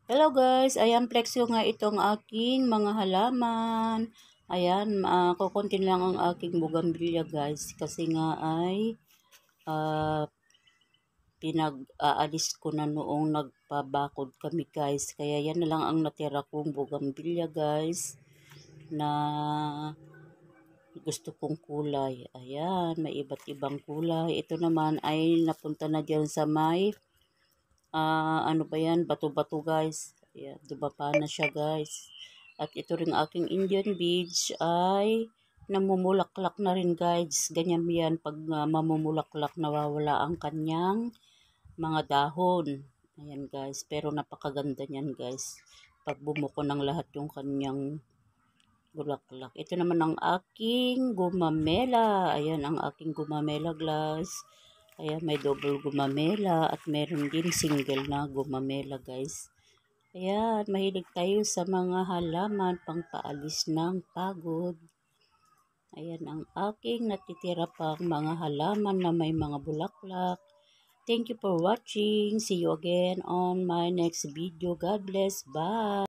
Hello guys, ayan flex ko nga itong aking mga halaman. Ayan, kukuntin lang ang aking bougainvillea guys kasi nga ay pinag-aalis ko na noong nagpabakod kami guys. Kaya yan na lang ang natira kong bougainvillea guys na gusto kong kulay. Ayan, may iba't ibang kulay. Ito naman ay napunta na dyan sa may ano ba yan, bato-bato guys. Ayan, dumapa na siya guys. At ito rin aking Indian beach ay namumulaklak na rin guys. Ganyan yan pag mamumulaklak, nawawala ang kanyang mga dahon. Ayan guys, pero napakaganda niyan guys. Pag bumuko ng lahat yung kanyang bulaklak. Ito naman ang aking gumamela. Ayan ang aking gumamela glass. Ayan, may double gumamela at meron din single na gumamela guys. Ayan, mahilig tayo sa mga halaman pangpaalis ng pagod. Ayan ang aking natitira pang mga halaman na may mga bulaklak. Thank you for watching. See you again on my next video. God bless. Bye.